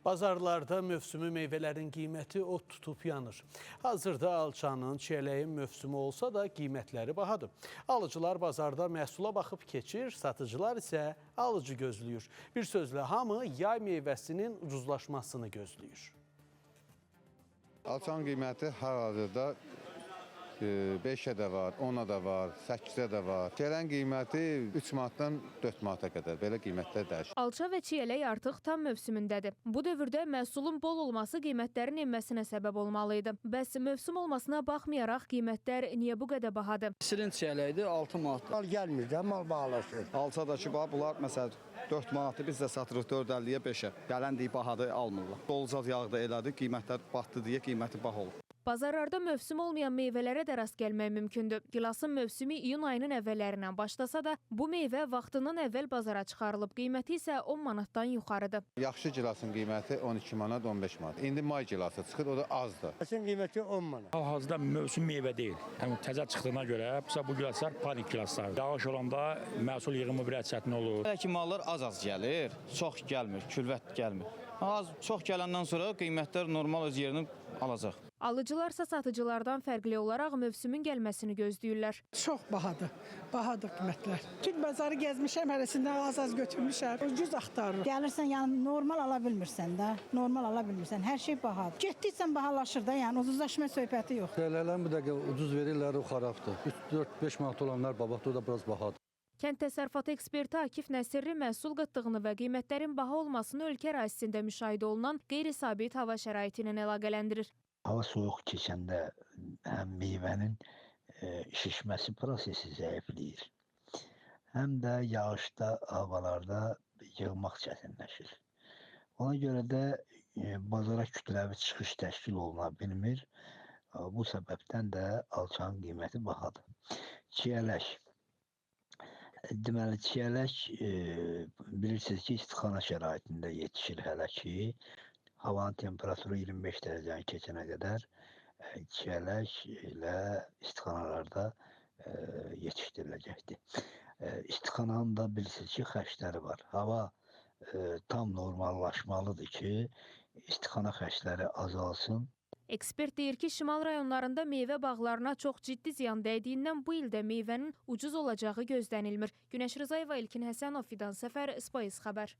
Bazarlarda mövsümü meyvələrin qiyməti od tutub yanır. Hazırda alçanın, çiyələyin mövsümü olsa da qiymətləri bahadır. Alıcılar bazarda məhsula baxıb keçir, satıcılar isə alıcı gözləyir. Bir sözlə hamı yay meyvəsinin ucuzlaşmasını gözləyir. Alçanın qiyməti hal-hazırda 5-ə də var, 10-a da var, 8-ə də var. Çiyələyin qiyməti 3 manatdan 4 manata qədər belə qiymətlər dəyişir. Alça və çiyələk artıq tam mövsümündədir. Bu dövrdə məhsulun bol olması qiymətlərin enməsinə səbəb olmalıydı. Bəs mövsüm olmasına baxmayaraq qiymətlər niyə bu qədər bahadır? Silin çiyələkdir 6 manat. Mal gəlmir də, mal bağlaşır. Alçadakı bunlar məsələn 4 manatı biz də satırıq 4.50-yə 5-ə. Gələn deyib bahadır almırlar. Dolucaq yağı da elədir, qiymətlər batdı deyə qiyməti baha olur. Bazarlarda mövsüm olmayan meyvələrə də rast gəlmək mümkündür. Gilasın mövsümü iyun ayının əvvəllərindən başlasa da, bu meyvə vaxtından əvvəl bazara çıxarılıb. Qiyməti isə 10 manatdan yuxarıdır. Yaxşı gilasın qiyməti 12 manat, 15 manat. İndi may gilası çıxır, o da azdır. Gilasın qiyməti 10 manat. Hal-hazırda mövsüm meyvə deyil. Yəni təzə çıxdığına görə bu gilaslar panik gilaslardır. Yağış olanda məhsul yığımı biraz çətin olur. Belə ki, mallar az-az gəlir, çox gəlmir, külvət gəlmir. Çox gələndən sonra qiymətlər normal öz yerini alacaq. Alıcılarsa satıcılardan fərqli olaraq mövsümün gəlməsini gözləyirlər. Çox bahadır, bahadır qiymətlər. Tüm bazarı gəzmişəm, hərəsindən az-az götürmüşəm. Ucuz axtarır. Gəlirsən, yəni normal ala bilmirsən də, normal ala bilmirsən. Hər şey bahadır. Getdikcə bahalaşır da, yəni ucuzlaşma söhbəti yox. Çiyələklərin bu dəqiqə ucuz verirlər, o xarabdır. 3-4-5 manat olanlar babaqda o da biraz bahadır. Kənd təsərrüfatı eksperti Akif Nəsirli məhsul qıtlığını və qiymətlərin baha olmasını ölkə ərazisində müşahidə olunan qeyri-sabit hava şəraiti ilə əlaqələndirir. Hava soyuq keçəndə həm meyvənin şişməsi prosesi zəifləyir, həm də yağışda havalarda yığmaq çətinləşir. Ona görə də bazara kütləvi çıxış təşkil oluna bilmir. Bu səbəbdən də alçanın qiyməti bahadır. Çiyələk. Deməli, çiyələk bilirsiniz ki, istixana şəraitində yetişir hələ ki. Havanın temperaturu 25 dərəcəni keçənə qədər çiyələk ilə istixanalarda yetişdiriləcəkdir. İstixananın da bilirsiniz ki, xərcləri var. Hava tam normallaşmalıdır ki, istixana xərcləri azalsın. Ekspert deyir ki, şimal rayonlarında meyvə bağlarına çox ciddi ziyan dəydiyindən bu ildə meyvənin ucuz olacağı gözlənilmir. Günəş Rızayeva, İlkin Həsənov, Fidan Səfər, SPOIS xəbər.